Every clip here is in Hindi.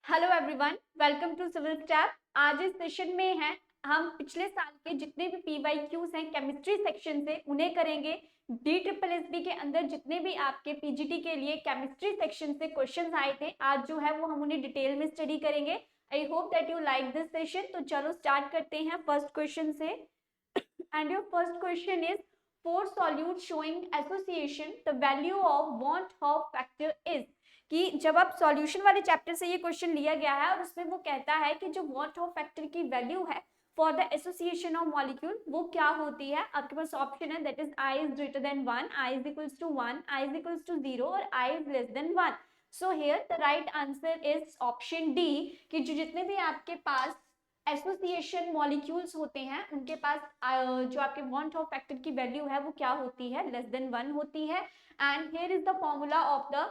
Hello everyone, welcome to civil step. आज इस सेशन में है हम पिछले साल के जितने भी पीवाईक्यूज हैं केमिस्ट्री सेक्शन से उन्हें करेंगे। DSSB के अंदर जितने भी आपके पीजीटी के लिए केमिस्ट्री सेक्शन से क्वेश्चंस आए थे, आज जो है वो हम उन्हें डिटेल में स्टडी करेंगे। I hope that you like this session. तो चलो स्टार्ट करते हैं फर्स्ट क्वेश्चन से। And your first question is, four solute showing association the value of want half factor is. कि जब आप सॉल्यूशन वाले चैप्टर से ये क्वेश्चन लिया गया है और उसमें वो कहता है कि जो वॉट हॉफ फैक्टर की वैल्यू है for the association of molecule वो क्या होती है। आपके पास ऑप्शन है that is i is greater than 1, i is equals to 1, i is equals to 0 और i is less than 1। So here the right answer is option D कि जो जितने भी आपके पास एसोसिएशन मॉलिक्यूल्स होते हैं उनके पास जो आपके वॉन्ट ऑफ फैक्टर की वैल्यू है वो क्या होती है, लेस देन 1 होती है। And here is the formula of the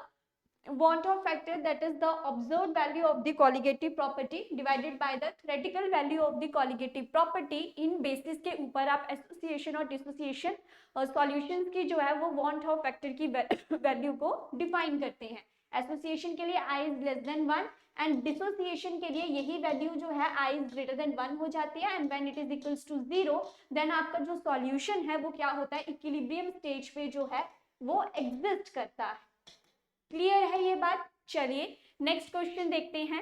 want of factor, that is the observed value of the colligative property divided by the theoretical value of the colligative property। In basis के ऊपर आप एसोसिएशन और डिसोसिएशन और सॉल्यूशंस की जो है वो want of factor की वैल्यू को डिफाइन करते हैं। एसोसिएशन के लिए i is less than 1 and dissociation के लिए यही वैल्यू जो है i is greater than 1 हो जाती है। And when it is equals to 0 then आपका जो सॉल्यूशन है वो क्या होता है, इक्विलिब्रियम स्टेज पे जो है वो एग्जिस्ट करता है। क्लियर है ये बात। चलिए नेक्स्ट क्वेश्चन देखते हैं।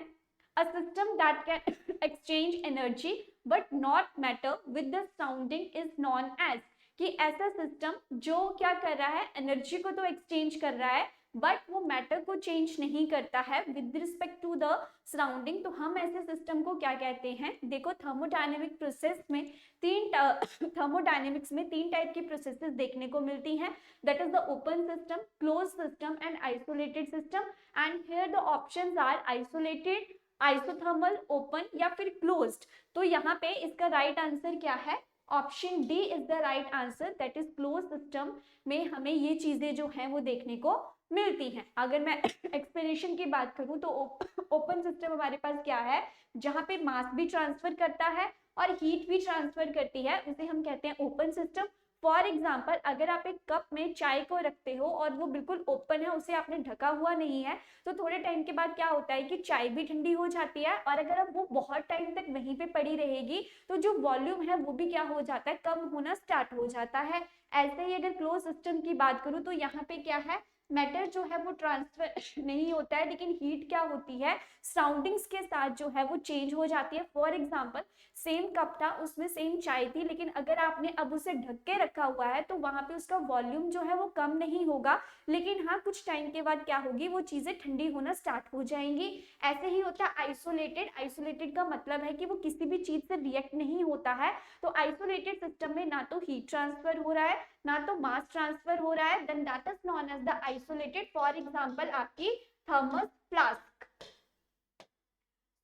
A system that can exchange energy but not matter with the surrounding is known as. कि ऐसा सिस्टम जो क्या कर रहा है, एनर्जी को तो एक्सचेंज कर रहा है बट वो मैटर को चेंज नहीं करता है with respect to the surrounding, तो हम ऐसे सिस्टम को क्या कहते हैं। देखो थर्मोडायनेमिक प्रोसेस में थर्मोडायनेमिक्स में तीन टाइप की प्रोसेसेस देखने को मिलती हैं, that is the open system, close system and isolated system. And here the options are isolated, isothermal, open या फिर क्लोज्ड। तो यहाँ पे इसका राइट आंसर क्या है, option D is the right answer, that is close system में हमें ये चीजें जो हैं वो देखने को मिलती हैं। अगर मैं एक्सप्लेनेशन की बात करूं तो ओपन सिस्टम हमारे पास क्या है, जहां पे मास भी ट्रांसफर करता है और हीट भी ट्रांसफर करती है, उसे हम कहते हैं ओपन सिस्टम। फॉर एग्जाम्पल अगर आप एक कप में चाय को रखते हो और वो बिल्कुल ओपन है, उसे आपने ढका हुआ नहीं है, तो थोड़े टाइम के बाद क्या होता है कि चाय भी ठंडी हो जाती है और अगर अब वो बहुत टाइम तक वहीं पे पड़ी रहेगी तो जो वॉल्यूम है वो भी क्या हो जाता है, कम होना स्टार्ट हो जाता है। ऐसे ही अगर क्लोज सिस्टम की बात करूं तो यहाँ पे क्या है, मैटर जो है वो ट्रांसफर नहीं होता है लेकिन हीट क्या होती है, सराउंडिंग्स के साथ जो है वो चेंज हो जाती है। फॉर एग्जांपल सेम कप था, उसमें सेम चाय थी, लेकिन अगर आपने अब उसे ढक के रखा हुआ है तो वहां पे उसका वॉल्यूम जो है वो कम नहीं होगा, लेकिन हाँ कुछ टाइम के बाद क्या होगी, वो चीजें ठंडी होना स्टार्ट हो जाएंगी। ऐसे ही होता है आइसोलेटेड। आइसोलेटेड का मतलब है कि वो किसी भी चीज से रिएक्ट नहीं होता है। तो आइसोलेटेड सिस्टम में ना तो हीट ट्रांसफर हो रहा है ना तो मास ट्रांसफर हो रहा है, then that is known as the isolated. For example आपकी thermos flask.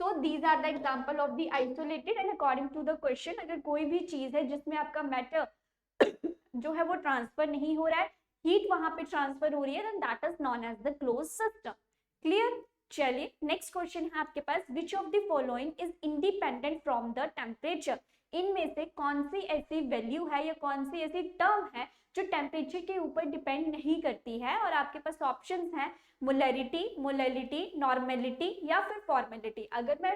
So these are the example of the isolated and according to the question, अगर कोई भी चीज है जिसमें आपका मैटर जो है वो ट्रांसफर नहीं हो रहा है, हीट वहां पे ट्रांसफर हो रही है, then that is known as the closed system। Clear. चलिए नेक्स्ट क्वेश्चन है आपके पास, which of the following is independent from the temperature। इनमें से कौन सी ऐसी वैल्यू है या कौन सी ऐसी टर्म है जो टेम्परेचर के ऊपर डिपेंड नहीं करती है। और आपके पास ऑप्शंस हैं मोलैरिटी, मोलैलिटी, नॉर्मेलिटी या फिर फॉर्मेलिटी। अगर मैं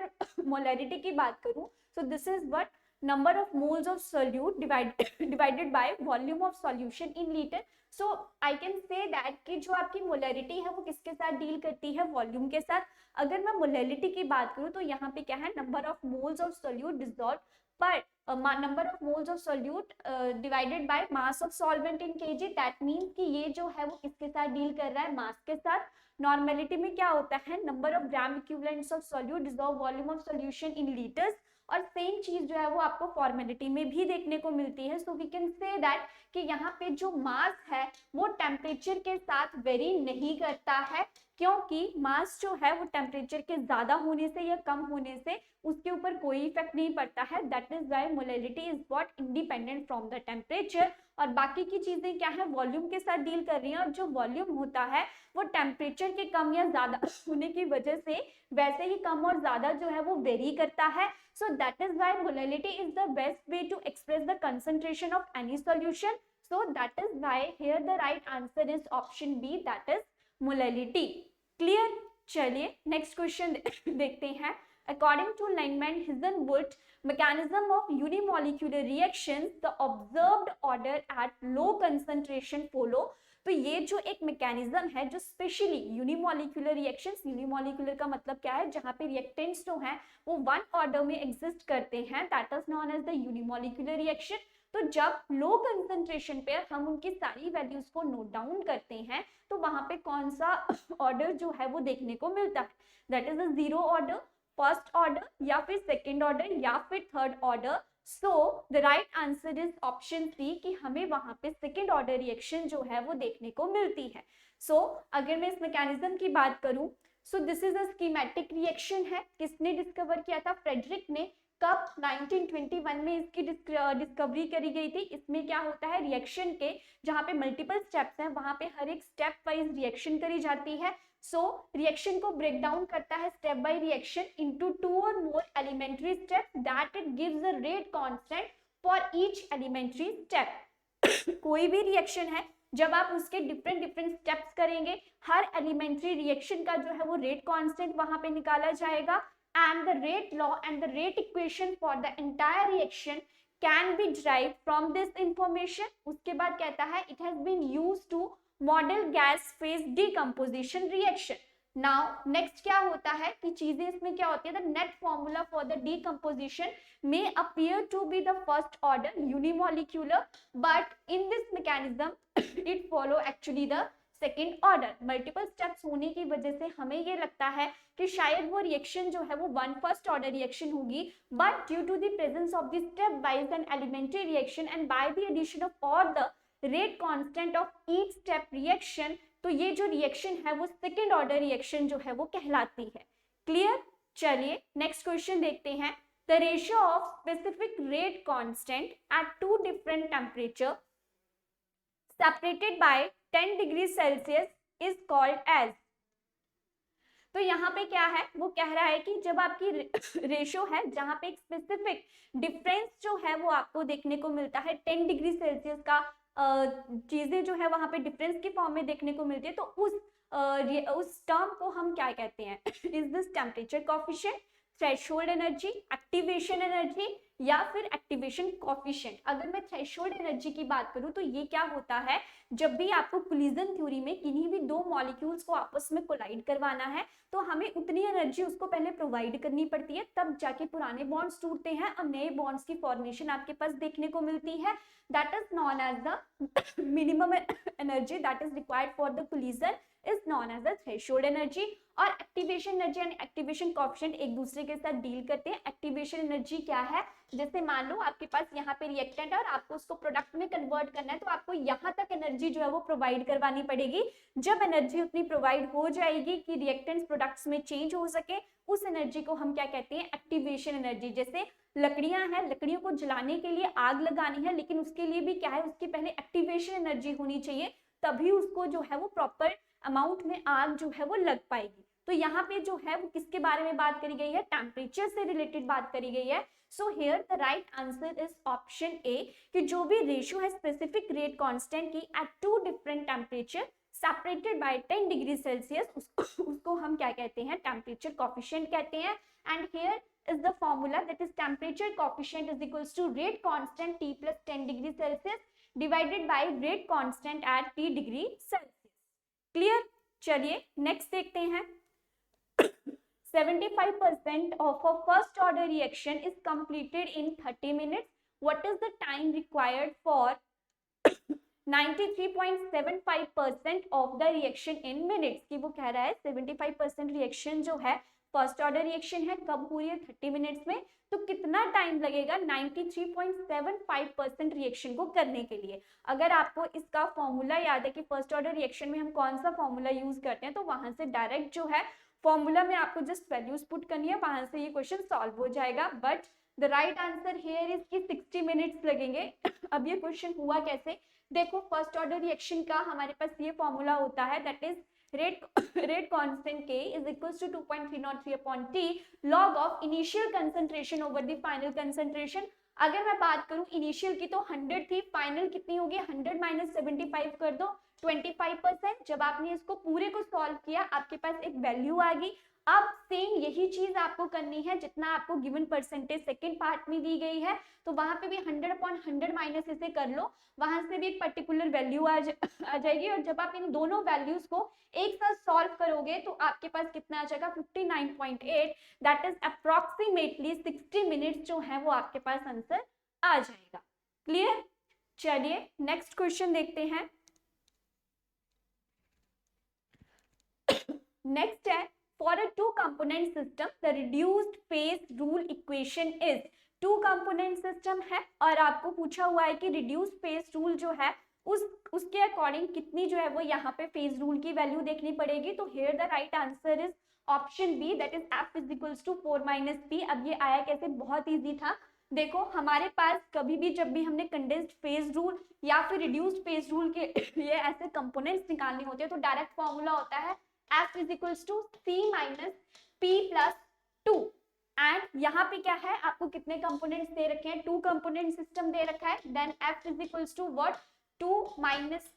मोलैरिटी की बात करूं तो this is what, number of moles of solute divided by volume of solution in litre. So I can say that कि जो आपकी मोलैरिटी है वो किसके साथ डील करती है, वॉल्यूम के साथ। अगर मैं मोलैलिटी की बात करूं तो यहाँ पे क्या है, number of moles of solute dissolve per number of moles of solute divided by mass of solvent in KG. That means कि ये जो है वो किसके साथ डील कर रहा है, मास के साथ। नॉर्मेलिटी में क्या होता है, number of gram equivalents of solute dissolve volume of solution in litres. और सेम चीज जो है वो आपको फॉर्मेलिटी में भी देखने को मिलती है। So we can say that कि यहाँ पे जो मास है वो टेम्परेचर के साथ वेरी नहीं करता है, क्योंकि मास जो है वो टेम्परेचर के ज्यादा होने से या कम होने से उसके ऊपर कोई इफेक्ट नहीं पड़ता है। That is why molality is what independent from the temperature. और बाकी की चीजें क्या है, वॉल्यूम के साथ डील कर रही हैं, और जो वॉल्यूम होता है वो टेम्परेचर के कम या ज्यादा होने की वजह से वैसे ही कम और ज्यादा जो है वो वेरी करता है। So that is why molality is the best way to express the concentration of any solution. So that is why here the right answer is option B, that is molality। Clear। चलिए नेक्स्ट क्वेश्चन देखते हैं। According to Lindemann Hinshelwood mechanism of unimolecular reactions, the observed order at low concentration follow। तो ये जो एक मैकेनिज्म है जो स्पेशली यूनिमोलिकुलर रिएक्शंस, यूनिमोलिकुलर का मतलब क्या है, जहाँ पे रिएक्टेंट्स जो हैं वो वन ऑर्डर में एग्जिस्ट करते हैं, that is known as the unimolecular reaction. तो जब लो कंसंट्रेशन पे हम उनकी सारी वैल्यूज को नोट डाउन करते हैं तो वहां पे कौन सा ऑर्डर जो है वो देखने को मिलता है, that is the zero order, first order या फिर सेकेंड ऑर्डर या फिर third order. So the right answer is option C कि हमें वहां पे सेकेंड ऑर्डर रिएक्शन जो है वो देखने को मिलती है। सो अगर मैं इस मैकेनिज्म की बात करूं, so this is a schematic reaction है। किसने डिस्कवर किया था? फ्रेडरिक ने। कब? 1921 में इसकी डिस्कवरी करी गई थी। इसमें क्या होता है, रिएक्शन के जहाँ पे मल्टीपल स्टेप्स हैं वहां पे हर एक स्टेप वाइज रिएक्शन करी जाती है। सो रिएक्शन को ब्रेक डाउन करता है step by reaction into two और more elementary steps that it gives a rate constant for each elementary step. कोई भी रिएक्शन है जब आप उसके डिफरेंट डिफरेंट स्टेप्स करेंगे, हर एलिमेंट्री रिएक्शन का जो है वो रेट कांस्टेंट वहां पे निकाला जाएगा and the rate law and the rate equation for the entire reaction can be derived from this information। उसके बाद कहता है it has been used to model gas phase decomposition reaction। now next क्या होता है कि चीजें इसमें क्या होती है, the net formula for the decomposition may appear to be the first order unimolecular but in this mechanism it follow actually the second order. Multiple steps होने की वजह से हमें ये लगता है कि शायद वो रिएक्शन जो है वो वन फर्स्ट ऑर्डर रिएक्शन होगी, but due to the presence of the stepwise and elementary reaction and by the addition of all the rate constant of each step reaction, तो ये जो रिएक्शन है वो सेकेंड ऑर्डर रिएक्शन जो है वो कहलाती है। क्लियर? चलिए नेक्स्ट क्वेश्चन देखते हैं। The ratio of specific rate constant at two different temperature separated by 10 degree Celsius is called as। तो यहाँ पे क्या है, वो कह रहा है कि जब आपकी रेशियो है जहाँ पे एक स्पेसिफिक डिफरेंस जो है वो आपको देखने को मिलता है 10 डिग्री सेल्सियस का, चीजें जो है वहां पे डिफरेंस की फॉर्म में देखने को मिलती है, तो उस टर्म को हम क्या कहते हैं? Is this temperature coefficient, threshold energy, activation energy या फिर एक्टिवेशन कोफिशिएंट। अगर मैं थ्रेशोल्ड एनर्जी की बात करूं तो ये क्या होता है, जब भी आपको कोलिजन थ्योरी में किन्हीं भी दो मॉलिक्यूल्स को आपस में कोलाइड करवाना है तो हमें उतनी एनर्जी उसको पहले प्रोवाइड करनी पड़ती है, तब जाके पुराने बॉन्ड्स टूटते हैं और नए बॉन्ड्स की फॉर्मेशन आपके पास देखने को मिलती है। That is known as the minimum energy that is required for the collision is known as the threshold energy. और activation energy and activation coefficient एक दूसरे के साथ डील करते हैं। एक्टिवेशन एनर्जी क्या है, जैसे मान लो आपके पास यहाँ पे रिएक्टेंट है और आपको उसको प्रोडक्ट में कन्वर्ट करना है, तो आपको यहाँ तक एनर्जी जो है वो प्रोवाइड करवानी पड़ेगी। जब एनर्जी उतनी प्रोवाइड हो जाएगी कि रिएक्टेंट्स प्रोडक्ट्स में चेंज हो सके, उस एनर्जी को हम क्या कहते हैं? Activation energy. जैसे लकड़ियां हैं, लकड़ियों को जलाने के लिए आग लगानी है, लेकिन उसके लिए भी क्या है, उसकी पहले एक्टिवेशन एनर्जी होनी चाहिए, तभी उसको जो है वो प्रॉपर अमाउंट में आग जो है वो लग पाएगी। तो यहाँ पे जो है वो किसके बारे में बात करी गई है? टेम्परेचर से रिलेटेड बात करी गई है। So here the right answer is option A कि जो भी रेशियो है स्पेसिफिक रेट कांस्टेंट की at two different temperature separated by 10 degree Celsius, उसको हम क्या कहते हैं? टेम्परेचर कोफिशिएंट कहते हैं। And here is the formula, that is temperature coefficient is equals to rate constant T plus 10 degree Celsius divided by rate constant at T degree Celsius। Clear? चलिए नेक्स्ट देखते हैं। 75% of a first order reaction is completed in 30 minutes. What is the time required for 93.75% of the reaction in minutes? कि वो कह रहा है 75% रिएक्शन जो है फर्स्ट ऑर्डर रिएक्शन है, कब हुई है? 30 मिनट्स में। तो कितना टाइम लगेगा 93.75% रिएक्शन को करने के लिए? अगर आपको इसका फॉर्मूला याद है कि फर्स्ट ऑर्डर रिएक्शन में हम कौन सा फॉर्मूला यूज करते हैं, तो वहां से डायरेक्ट जो है फॉर्मूला में आपको जस्ट वैल्यूज पुट करनी है, वहां से ये क्वेश्चन सॉल्व हो जाएगा। But the right answer here is कि 60 मिनट्स लगेंगे। अब ये क्वेश्चन हुआ कैसे? देखो फर्स्ट ऑर्डर रिएक्शन का हमारे पास ये फॉर्मूला होता है, that is rate constant K is equals to 2.303 upon T log of initial concentration over the final concentration। अगर मैं बात करूं इनिशियल की तो 100 थी, फाइनल कितनी होगी? 100 माइनस 75 कर दो, 25%। जब आपने इसको पूरे को सॉल्व किया आपके पास एक वैल्यू आ गई। अब सेम यही चीज आपको करनी है जितना आपको गिवन परसेंटेज सेकंड पार्ट में दी गई है, तो वहां पे भी 100/100 माइनस इसे कर लो, वहां से भी एक पर्टिकुलर वैल्यू आ जाएगी। और जब आप इन दोनों वैल्यूज को एक साथ सॉल्व करोगे तो आपके पास कितना आ जाएगा 59.8, दैट इज अप्रोक्सीमेटली 60 मिनट्स जो है वो आपके पास आंसर आ जाएगा। क्लियर? चलिए नेक्स्ट क्वेश्चन देखते हैं। नेक्स्ट है, for a two component system the reduced phase rule equation is, two component system है और आपको पूछा हुआ है कि रिड्यूस्ड फेज रूल जो है उसके अकॉर्डिंग कितनी जो है वो यहाँ पे फेज रूल की वैल्यू देखनी पड़ेगी। तो here the right answer is option B, that is f is equals to 4 - p। अब ये आया कैसे, बहुत इजी था। देखो हमारे पास कभी भी जब भी हमने कंडेंस्ड फेज रूल या फिर रिड्यूस्ड फेज रूल के लिए ऐसे कंपोनेंट्स निकालने होते हैं तो डायरेक्ट फॉर्मूला होता है f is equals to c - p + 2। And यहाँ पे क्या है, आपको कितने कंपोनेंट्स दे रखे हैं, टू कंपोनेंट सिस्टम दे रखा है। Then f is equals to what, 2 -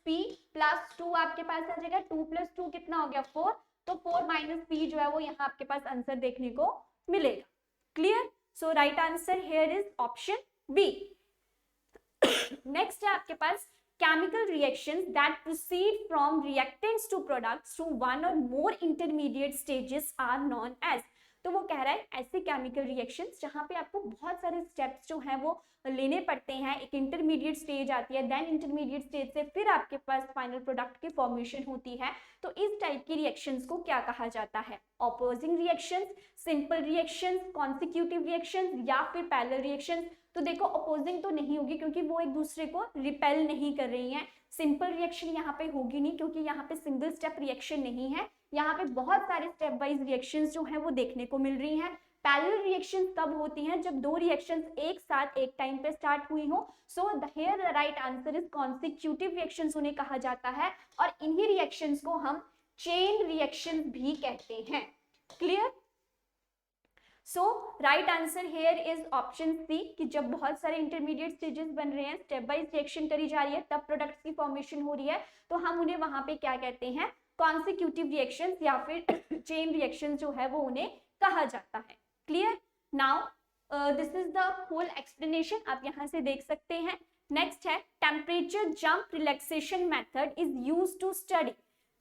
p + 2 आपके पास आ जाएगा। 2 + 2 कितना हो गया 4, तो 4 - p जो है वो यहाँ आपके पास आंसर देखने को मिलेगा। Clear? So right answer here is option B. Next है आपके पास chemical reactions that proceed from reactants to products through one or more intermediate stages are known as। तो वो कह रहा है ऐसे केमिकल रिएक्शंस जहां पे आपको बहुत सारे स्टेप्स जो हैं वो लेने पड़ते हैं। एक इंटरमीडिएट स्टेज आती है, देन इंटरमीडिएट स्टेज से फिर आपके पास फाइनल प्रोडक्ट की फॉर्मेशन होती है। तो इस टाइप की रिएक्शंस को क्या कहा जाता है, opposing reactions, simple reactions, consecutive reactions या फिर पैरेलल रिएक्शंस। तो देखो अपोजिंग तो नहीं होगी क्योंकि वो एक दूसरे को रिपेल नहीं कर रही हैं। सिंपल रिएक्शन यहाँ पे होगी नहीं क्योंकि यहाँ पे सिंगल स्टेप रिएक्शन नहीं है, यहाँ पे बहुत सारे स्टेप वाइज रिएक्शंस जो हैं वो देखने को मिल रही हैं। पैरेलल रिएक्शंस तब होती हैं जब दो रिएक्शंस एक साथ एक टाइम पे स्टार्ट हुई हो। सो here the right answer is consecutive reactions उन्हें कहा जाता है और इन्हीं रिएक्शंस को हम चेन रिएक्शंस भी कहते हैं। Clear? So right answer here is option C कि जब बहुत सारे इंटरमीडिएट स्टेजेस बन रहे हैं, स्टेप बाय रिएक्शन करी जा रही है, तब प्रोडक्ट्स की फॉर्मेशन हो रही है, तो हम उन्हें वहां पे क्या कहते हैं, कॉन्सिक्यूटिव रिएक्शंस या फिर चेन रिएक्शंस जो है वो उन्हें कहा जाता है। Clear? Now this is the whole explanation, आप यहाँ से देख सकते हैं। नेक्स्ट है temperature jump relaxation method is used to study.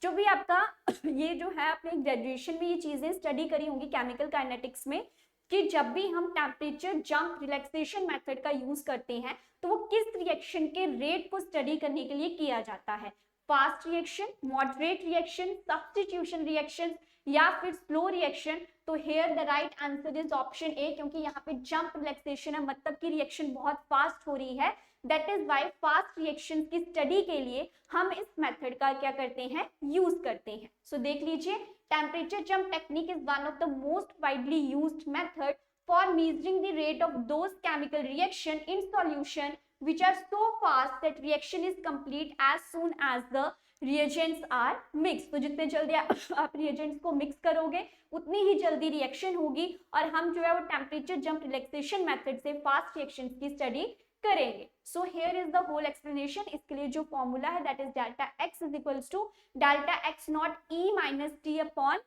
जो भी आपका ये जो है आपने ग्रेजुएशन में ये चीजें स्टडी करी होंगी केमिकल काइनेटिक्स में कि जब भी हम टेम्परेचर जंप रिलैक्सेशन मेथड का यूज करते हैं तो वो किस रिएक्शन के रेट को स्टडी करने के लिए किया जाता है, fast reaction, moderate reaction, substitution reaction या फिर स्लो रिएक्शन। तो here the right answer is option ए, क्योंकि यहाँ पे जंप रिलैक्सेशन है मतलब कि रिएक्शन बहुत फास्ट हो रही है। That is why fast reaction की स्टडी के लिए हम इस मेथड का क्या करते हैं, यूज करते हैं। सो देख लीजिए, temperature jump technique is one of the most widely used method for measuring the rate of those chemical reaction in solution which are so fast that reaction is complete as soon as the reagents are mixed। तो जितने जल्दी आप reagents को mix करोगे उतनी ही जल्दी रिएक्शन होगी और हम जो है वो टेम्परेचर जंप रिलैक्सेशन मेथड से फास्ट रिएक्शंस की स्टडी करेंगे। So here is the whole explanation. इसके लिए जो फॉर्मूला है that is delta x is equals to delta x not e minus t upon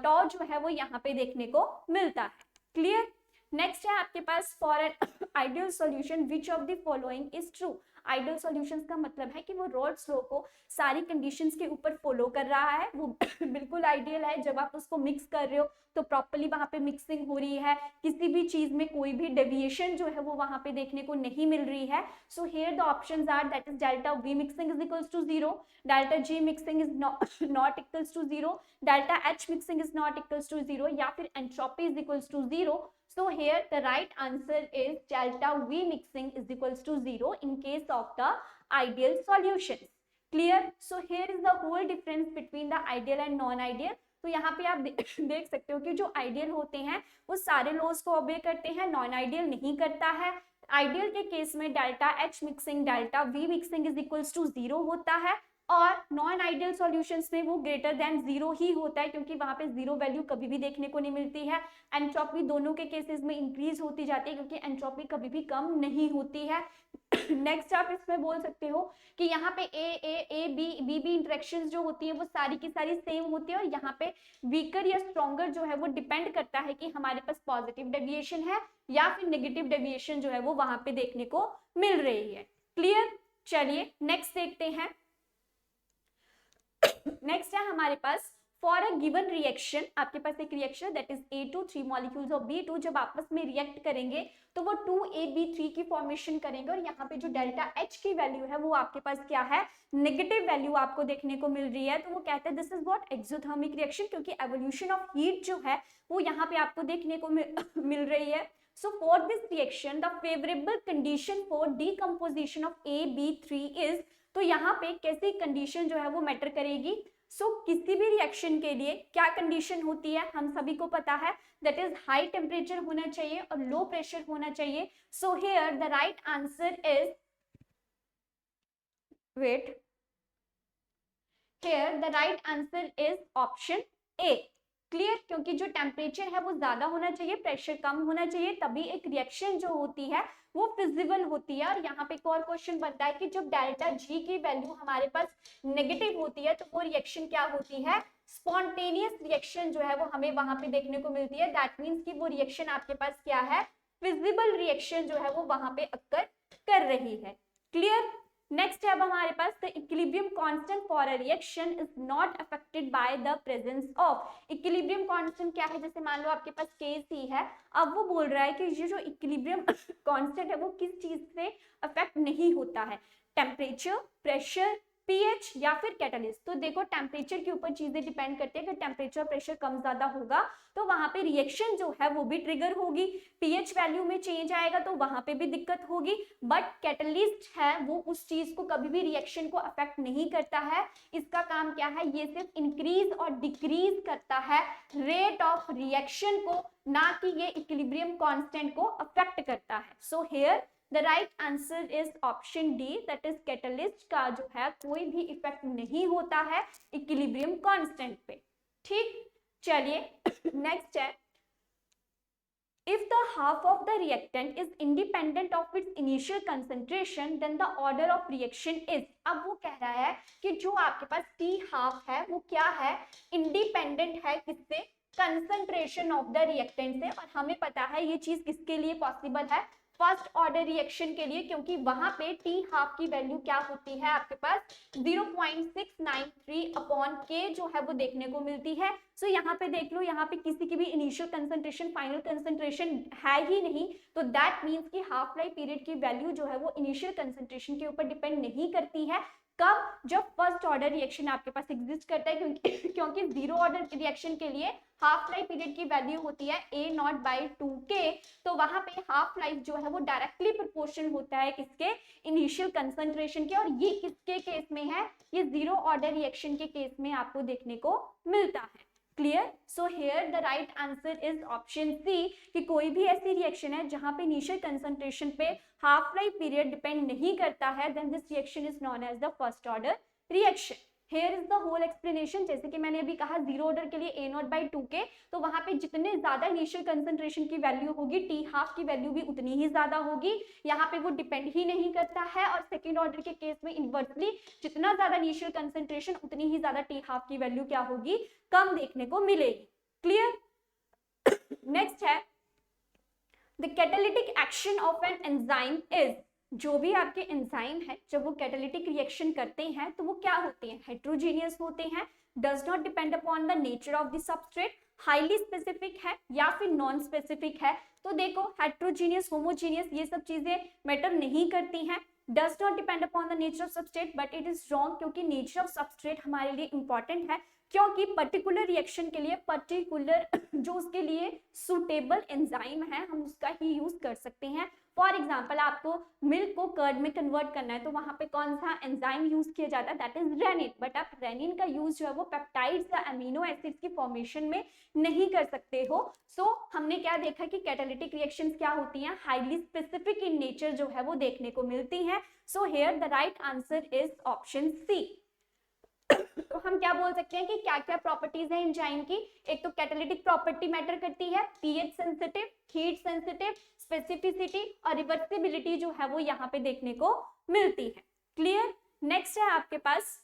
tau जो है वो यहाँ पे देखने को मिलता है। क्लियर? नेक्स्ट है आपके पास for an ideal solution which of the following is true. Ideal solutions का मतलब है कि वो रॉल्स लॉ को सारी कंडीशंस के ऊपर फॉलो कर रहा है, वो बिल्कुल आइडियल है। जब आप उसको मिक्स कर रहे हो तो प्रॉपर्ली वहां पे मिक्सिंग हो रही है, किसी भी चीज में कोई भी डेविएशन जो है वो वहां पे देखने को नहीं मिल रही है। So here the options are that is delta V mixing is equals to 0, delta G mixing is not equals to 0, delta H mixing is not equals to 0 या फिर entropy is equals to 0। So here the right answer is delta V mixing is equals to 0 in case of the ideal solutions. Clear? So here is the whole difference between the ideal and non-ideal. तो यहाँ पे आप देख सकते हो कि जो आइडियल होते हैं वो सारे लॉज को ओबे करते हैं, नॉन आइडियल नहीं करता है। आइडियल के केस में delta H mixing delta V mixing is equals to 0 होता है और नॉन आइडियल सॉल्यूशंस में वो ग्रेटर देन 0 ही होता है, क्योंकि वहां पे 0 वैल्यू कभी भी देखने को नहीं मिलती है। एंट्रोपी दोनों के केसेस में इंक्रीज होती जाती है, क्योंकि एंट्रोपी कभी भी कम नहीं होती है। नेक्स्ट आप इसमें बोल सकते हो कि यहाँ पे ए बी इंटरेक्शंस जो होती है वो सारी की सारी सेम होती है, और यहाँ पे वीकर या स्ट्रॉन्गर जो है वो डिपेंड करता है कि हमारे पास पॉजिटिव डेविएशन है या फिर नेगेटिव डेविएशन जो है वो वहां पे देखने को मिल रही है। क्लियर? चलिए नेक्स्ट देखते हैं। नेक्स्ट है हमारे पास फॉर अ गिवन रिएक्शन, आपके पास एक reaction that is A2 3 molecules of B2 जब आपस में रिएक्ट करेंगे तो वो 2AB3 की फॉर्मेशन करेंगे, और यहाँ पे जो डेल्टा H की वैल्यू है वो आपके पास क्या है, नेगेटिव वैल्यू आपको देखने को मिल रही है। तो वो कहते हैं this is what exothermic reaction, क्योंकि एवोल्यूशन ऑफ हीट जो है वो यहाँ पे आपको देखने को मिल रही है। So for this reaction, the favorable condition for decomposition of AB3 is, तो यहाँ पे कैसी कंडीशन जो है वो मैटर करेगी। किसी भी रिएक्शन के लिए क्या कंडीशन होती है हम सभी को पता है, दैट इज हाई टेम्परेचर होना चाहिए और लो प्रेशर होना चाहिए। So here the right answer is, wait, here the right answer is option A. Clear? क्योंकि जो टेम्परेचर है वो ज्यादा होना चाहिए, प्रेशर कम होना चाहिए, तभी एक रिएक्शन जो होती है वो फिजिबल होती है। और यहाँ पे एक और क्वेश्चन बनता है कि जब डेल्टा जी की वैल्यू हमारे पास नेगेटिव होती है तो वो रिएक्शन क्या होती है, स्पॉन्टेनियस रिएक्शन जो है वो हमें वहां पे देखने को मिलती है। दैट मीन्स कि वो रिएक्शन आपके पास क्या है, फिजिबल रिएक्शन जो है वो वहां पे अक्कर कर रही है। क्लियर? नेक्स्ट है अब हमारे पास the equilibrium constant for a reaction is not affected by the presence of. Equilibrium constant क्या है, जैसे मान लो आपके पास Kc है, अब वो बोल रहा है कि ये जो इक्विलिब्रियम कांस्टेंट है वो किस चीज से अफेक्ट नहीं होता है, टेम्परेचर, प्रेशर, पीएच या फिर कैटलिस्ट। तो देखो टेम्परेचर के ऊपर चीजें डिपेंड करती है, कि टेम्परेचर प्रेशर कम ज्यादा होगा तो वहां पे रिएक्शन जो है वो भी ट्रिगर होगी, पीएच वैल्यू में चेंज आएगा तो वहां पे भी दिक्कत होगी। बट कैटलिस्ट है वो उस चीज को कभी भी रिएक्शन को अफेक्ट नहीं करता है। इसका काम क्या है, ये सिर्फ इंक्रीज और डिक्रीज करता है रेट ऑफ रिएक्शन को, ना कि ये इक्विलिब्रियम कांस्टेंट को अफेक्ट करता है। So here The right answer is option D, that is catalyst का जो है कोई भी इफेक्ट नहीं होता है इक्विलिब्रियम कांस्टेंट पे। ठीक, चलिए नेक्स्ट है, if the half of the reactant is independent of its initial concentration then the order of reaction is। अब वो कह रहा है कि जो आपके पास T half है वो क्या है, इंडिपेंडेंट है किससे, कंसंट्रेशन ऑफ द रिएक्टेंट से। और हमें पता है ये चीज किसके लिए पॉसिबल है, फर्स्ट ऑर्डर रिएक्शन के लिए, क्योंकि वहां पे T हाफ की वैल्यू क्या होती है आपके पास 0.693 अपॉन K जो है वो देखने को मिलती है। सो यहाँ पे देख लो, यहाँ पे किसी की भी इनिशियल कंसंट्रेशन फाइनल कंसंट्रेशन है ही नहीं, तो दैट मीन्स कि हाफ लाइफ पीरियड की वैल्यू जो है वो इनिशियल कंसंट्रेशन के ऊपर डिपेंड नहीं करती है। कब, जब फर्स्ट ऑर्डर रिएक्शन आपके पास एग्जिस्ट करता है, क्योंकि जीरो ऑर्डर रिएक्शन के लिए हाफ लाइफ पीरियड की वैल्यू होती है A0/2K, तो वहां पे हाफ लाइफ जो है वो डायरेक्टली प्रोपोर्शनल होता है किसके, इनिशियल कंसंट्रेशन के। और ये किसके केस में है, ये जीरो ऑर्डर रिएक्शन के केस में आपको देखने को मिलता है। Clear? So here the right answer is option C, कि कोई भी ऐसी रिएक्शन है जहां पे इनिशियल कंसंट्रेशन पे हाफ लाइफ पीरियड डिपेंड नहीं करता है, then this reaction is known as the first order reaction. Here is the whole explanation। जैसे कि मैंने अभी कहा जीरो ऑर्डर के लिए A0/2K, तो वहां पे जितने ज्यादा इनिशियल कंसंट्रेशन की वैल्यू होगी T हाफ की वैल्यू भी उतनी ही ज्यादा होगी, यहाँ पे वो डिपेंड ही नहीं करता है। और सेकेंड ऑर्डर के केस में इनवर्सली जितना ज्यादा इनिशियल कंसंट्रेशन उतनी ही ज्यादा T हाफ की वैल्यू क्या होगी, कम देखने को मिलेगी। क्लियर? नेक्स्ट है the catalytic action of an enzyme is. जो भी आपके एंजाइम है जब वो कैटालिटिक रिएक्शन करते हैं तो वो क्या होते हैं, हेट्रोजीनियस होते हैं, does not depend upon the nature of the substrate, highly specific है या फिर नॉन स्पेसिफिक है। तो देखो हेट्रोजीनियस, होमोजीनियस ये सब चीजें मैटर नहीं करती हैं। Does not depend upon the nature of substrate, but it is wrong, क्योंकि नेचर ऑफ सबस्ट्रेट हमारे लिए इंपॉर्टेंट है, क्योंकि पर्टिकुलर रिएक्शन के लिए पर्टिकुलर जो उसके लिए सुटेबल एंजाइम है हम उसका ही यूज कर सकते हैं। फॉर एग्जाम्पल आपको मिल्क को कर्ड में कन्वर्ट करना है तो वहां पे कौन सा एंजाइम यूज किया जाता है, दैट इज रेनिन। बट आप रेनिन का यूज जो है वो पेप्टाइड्स या अमीनो एसिड्स की फॉर्मेशन में नहीं कर सकते हो। सो हमने क्या देखा कि कैटालिटिक रिएक्शंस क्या होती हैं, हाईली स्पेसिफिक इन नेचर जो है वो देखने को मिलती हैं। So here the right answer is option C. तो हम क्या बोल सकते हैं कि क्या क्या प्रॉपर्टीज है एंजाइम की। एक तो कैटालिटिक प्रॉपर्टी मैटर करती है, pH sensitive, heat sensitive, specificity और रिवर्सिबिलिटी जो है वो यहाँ पे देखने को मिलती है। क्लियर। नेक्स्ट है आपके पास,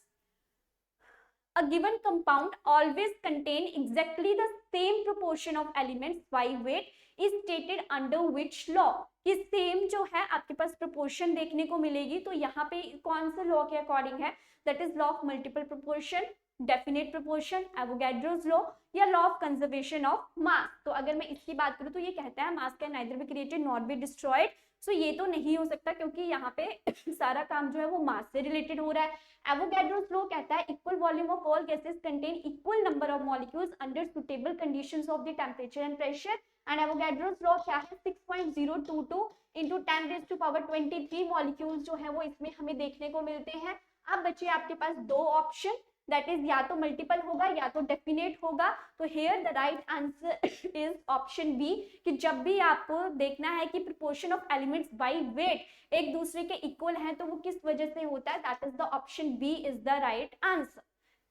a given compound always contain exactly the same proportion of elements by weight is stated under which law। कि सेम जो है आपके पास प्रोपोर्शन देखने को मिलेगी, तो यहाँ पे कौन सा लॉ के अकॉर्डिंग है, that is law of multiple proportion, definite proportion, Avogadro's law या law of conservation of mass. तो अगर मैं इसकी बात करूँ तो ये कहता है mass can neither be created not be destroyed. So ये तो नहीं हो सकता क्योंकि यहाँ पे सारा काम जो है वो मास से रिलेटेड हो रहा है। एवोगैड्रोस लॉ कहता है equal volume of all gases contain equal number of molecules under suitable conditions of the temperature and pressure. And Avogadro's law क्या है, 6.022 into 10⁻23 मॉलिक्यूल्स जो है वो इसमें हमें देखने को मिलते हैं। अब बचे आपके पास दो ऑप्शन, दैट इज या तो मल्टीपल होगा या तो डेफिनेट होगा। तो here the right answer is option B, कि जब भी आपको देखना है कि proportion of elements by weight एक दूसरे के इक्वल है तो वो किस वजह से होता है, that is the option B is the right answer.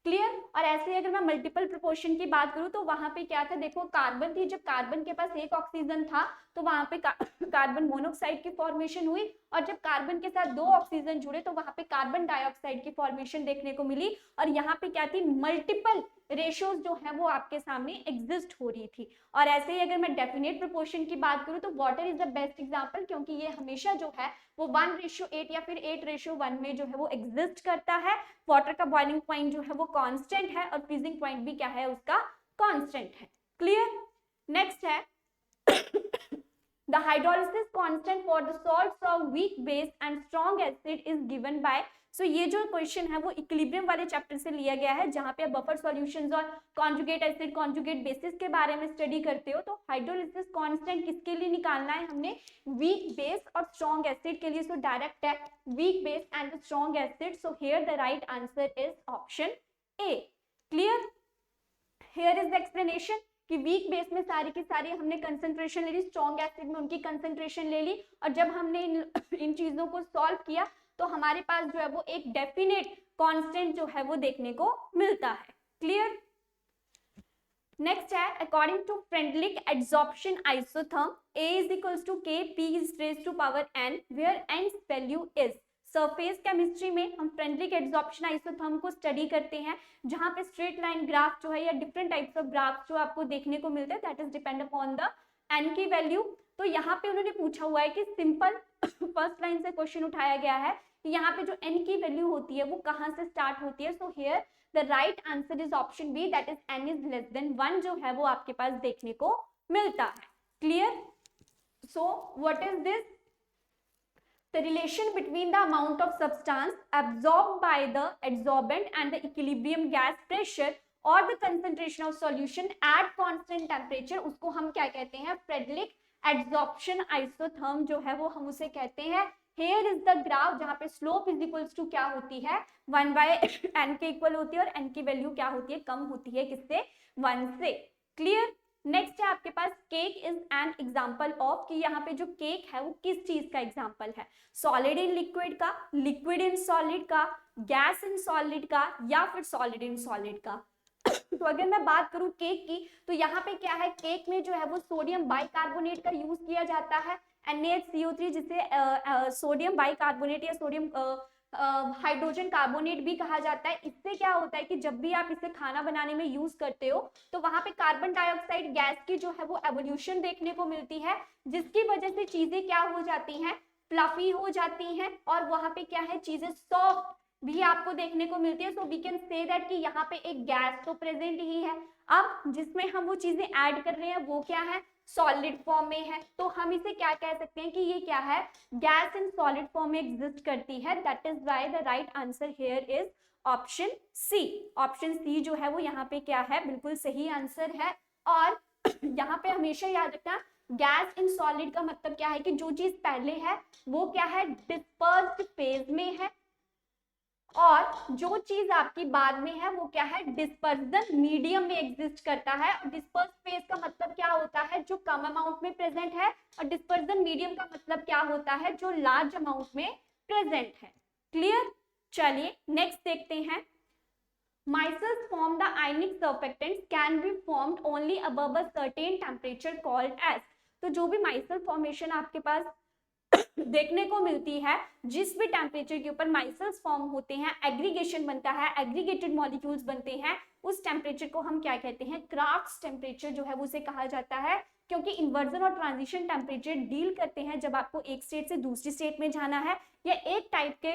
Clear. और ऐसे ही अगर मैं मल्टीपल प्रोपोर्शन की बात करूं तो वहां पे क्या था, देखो कार्बन थी, जब कार्बन के पास एक ऑक्सीजन था तो वहां पे कार्बन मोनोऑक्साइड की फॉर्मेशन हुई, और जब कार्बन के साथ दो ऑक्सीजन जुड़े तो वहां पे कार्बन डाइऑक्साइड की फॉर्मेशन देखने को मिली। और यहाँ पे क्या थी, मल्टीपल रेशियोज जो है वो आपके सामने एग्जिस्ट हो रही थी। और ऐसे ही अगर मैं डेफिनेट प्रोपोर्शन की बात करूं तो water is the best example, क्योंकि ये हमेशा जो है वो 1:8 या फिर 8:1 में जो है वो एग्जिस्ट करता है। वाटर का बॉइलिंग पॉइंट जो है वो कांस्टेंट है और फ्रीजिंग पॉइंट भी क्या है उसका, कांस्टेंट है। क्लियर। नेक्स्ट है the hydrolysis constant for the salts of weak base and strong acid is given by। सो ये जो क्वेश्चन है वो इक्विलिब्रियम वाले चैप्टर से लिया गया है, जहां पे आप बफर सॉल्यूशंस और कॉन्जुगेट एसिड कॉन्जुगेट बेसिस के बारे में स्टडी करते हो। तो हाइड्रोलिसिस कांस्टेंट किसके लिए निकालना है हमने, वीक बेस और स्ट्रॉन्ग एसिड के लिए। सो डायरेक्ट है weak base and strong acid. So here the right answer is option A. Clear. Here is the explanation कि वीक बेस में सारी की सारी हमने कंसंट्रेशन ले ली, स्ट्रॉन्ग एसिड में उनकी कंसंट्रेशन ले ली, और जब हमने इन चीजों को सॉल्व किया तो हमारे पास जो है वो एक डेफिनेट कांस्टेंट जो है वो देखने को मिलता है। क्लियर। नेक्स्ट है according to Freundlich adsorption isotherm A is equals to K, P is raised to power n, where n's value is। Surface chemistry में हम फ्रेंडलिक एड्सॉर्प्शन आइसोथर्म को स्टडी करते हैं, जहां पे स्ट्रेट लाइन ग्राफ जो है या डिफरेंट टाइप्स ऑफ ग्राफ जो आपको देखने को मिलते हैं, that is depend upon the N की वैल्यू। तो यहाँ पे उन्होंने पूछा हुआ है कि सिंपल फर्स्ट लाइन से क्वेश्चन उठाया गया है कि यहाँ पे जो एन की वैल्यू होती है वो कहाँ से स्टार्ट होती है। So here the right answer is option B, that is n is less than 1 जो है वो आपके पास देखने को मिलता है। Clear. So what is this, the relation between the amount of substance absorbed by the adsorbent and the equilibrium gas pressure or the concentration of solution at constant temperature, उसको हम क्या कहते हैं, फ्रेडलिक एड्सॉर्प्शन आइसोथर्म जो है वो हम उसे कहते हैं। here is the graph जहाँ पे slope is equals to क्या होती है, 1/n के इक्वल होती है, और n की वैल्यू क्या होती है, कम होती है किससे, 1 से। क्लियर। नेक्स्ट है आपके पास cake is an example of, कि यहाँ पे जो केक है वो किस चीज का एग्जाम्पल है, सॉलिड इन लिक्विड का, लिक्विड इन सॉलिड का, गैस इन सॉलिड का, या फिर सॉलिड इन सॉलिड का। तो अगर मैं बात करूं केक की तो यहाँ पे क्या है, केक में जो है वो सोडियम बाइकार्बोनेट का यूज किया जाता है, NaHCO3, जिसे सोडियम बाइकार्बोनेट या सोडियम हाइड्रोजन कार्बोनेट भी कहा जाता है। इससे क्या होता है कि जब भी आप इसे खाना बनाने में यूज करते हो तो वहां पे कार्बन डाइऑक्साइड गैस की जो है वो एवोल्यूशन देखने को मिलती है, जिसकी वजह से चीजें क्या हो जाती हैं, फ्लफी हो जाती हैं, और वहां पे क्या है, चीजें सॉफ्ट भी आपको देखने को मिलती है। So we can say that कि यहाँ पे एक गैस तो प्रेजेंट ही है। अब जिसमें हम वो चीजें ऐड कर रहे हैं वो क्या है, सॉलिड फॉर्म में है, तो हम इसे क्या कह सकते हैं कि ये क्या है, गैस इन सॉलिड फॉर्म में एग्जिस्ट करती है। That is why the right answer here is option C. Option C जो है वो यहाँ पे क्या है, बिल्कुल सही आंसर है। और यहाँ पे हमेशा याद रखना, गैस इन सॉलिड का मतलब क्या है कि जो चीज पहले है वो क्या है, डिस्पर्स्ड फेज में है, और जो चीज आपकी बाद में है वो क्या है, डिस्पर्सन मीडियम में एग्जिस्ट करता है। डिस्पर्स फेज का मतलब क्या होता है, जो कम अमाउंट में प्रेजेंट है, और डिस्पर्सन मीडियम का मतलब क्या होता है, जो लार्ज अमाउंट में प्रेजेंट है। क्लियर। चलिए नेक्स्ट देखते हैं, Micelles form the ionic surfactants can be formed only above a certain temperature called as. तो जो भी माइसल फॉर्मेशन आपके पास देखने को मिलती है, जिस भी टेम्परेचर के ऊपर माइसल्स फॉर्म होते हैं, एग्रीगेशन बनता है, एग्रीगेटेड मॉलिक्यूल्स बनते हैं, उस टेम्परेचर को हम क्या कहते हैं, क्राफ्ट्स टेम्परेचर जो है उसे कहा जाता है। क्योंकि इन्वर्जन और ट्रांजिशन टेम्परेचर डील करते हैं जब आपको एक स्टेट से दूसरी स्टेट में जाना है, या एक टाइप के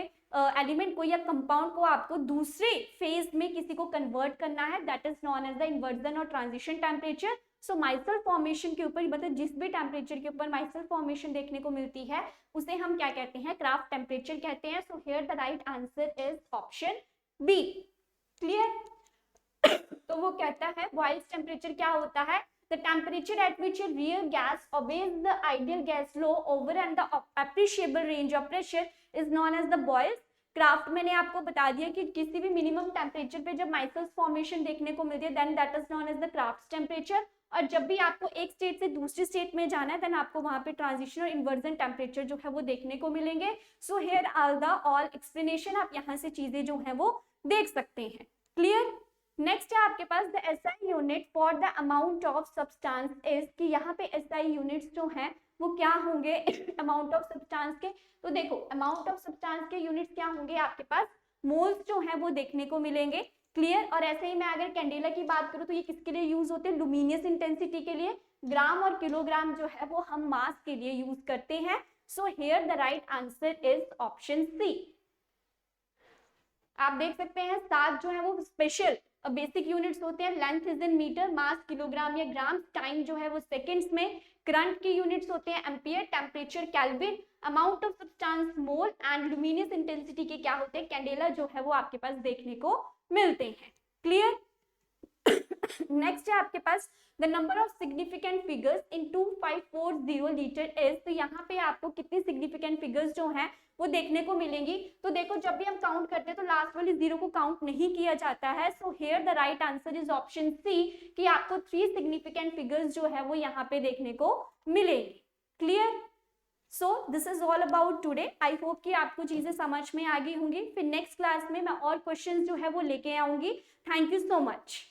एलिमेंट को या कंपाउंड को आपको दूसरे फेज में किसी को कन्वर्ट करना है, that is known as the inversion और transition temperature. So micelle formation के ऊपर, मतलब जिस भी टेम्परेचर के ऊपर माइसल फॉर्मेशन देखने को मिलती है उसे हम क्या कहते हैं, क्राफ्ट टेम्परेचर कहते हैं। So here the right answer is option B. Clear? तो वो कहता है बॉयल्स टेम्परेचर क्या होता है, the temperature at which a real gas obeys the ideal gas law over and the appreciable range of pressure is known as the Boyle's। Craft मैंने आपको बता दिया कि किसी भी मिनिमम टेम्परेचर पे जब माइसल्स फॉर्मेशन देखने को मिलती है then that is known as the Krafft temperature. और जब भी आपको एक स्टेट से दूसरी स्टेट में जाना है देन आपको वहां पे ट्रांजिशन और इन्वर्जन टेम्परेचर जो है वो देखने को मिलेंगे। So here are the all explanation, आप यहाँ से चीजें जो है वो देख सकते हैं। क्लियर? नेक्स्ट है आपके पास the SI unit for the amount of substance is, कि यहाँ पे एसआई यूनिट्स जो हैं वो क्या होंगे अमाउंट ऑफ सब्सटेंस के। तो देखो अमाउंट ऑफ सब्सटेंस के यूनिट्स क्या होंगे, आपके पास मोल्स जो हैं वो देखने को मिलेंगे। क्लियर? और ऐसे ही मैं अगर कैंडेला की बात करूँ तो ये किसके लिए यूज होते हैं, लुमिनियस इंटेंसिटी के लिए। ग्राम और किलोग्राम जो है वो हम मास के लिए यूज करते हैं। So here the right answer is option C. आप देख सकते हैं 7 जो है वो स्पेशल बेसिक यूनिट्स होते हैं। Length is in metre, mass kilogram या ग्राम, टाइम जो है वो सेकंड्स में, करंट के यूनिट्स होते हैं ampere, temperature kelvin, amount of substance mole, and luminous intensity के क्या होते हैं, कैंडेला जो है वो आपके पास देखने को मिलते हैं। क्लियर? नेक्स्ट है आपके पास the number of significant figures in 2540 litre is. तो यहाँ पे आपको कितनी सिग्निफिकेंट फिगर्स जो हैं वो देखने को मिलेंगी। तो देखो जब भी हम काउंट करते हैं तो लास्ट वाली 0 को काउंट नहीं किया जाता है। So here the right answer is option C, कि आपको 3 सिग्निफिकेंट फिगर्स जो है वो यहाँ पे देखने को मिलेंगी। Clear? So this is all about today. I hope कि आपको चीजें समझ में आ गई होंगी। फिर नेक्स्ट क्लास में मैं और क्वेश्चंस जो है वो लेके आऊंगी। Thank you so much.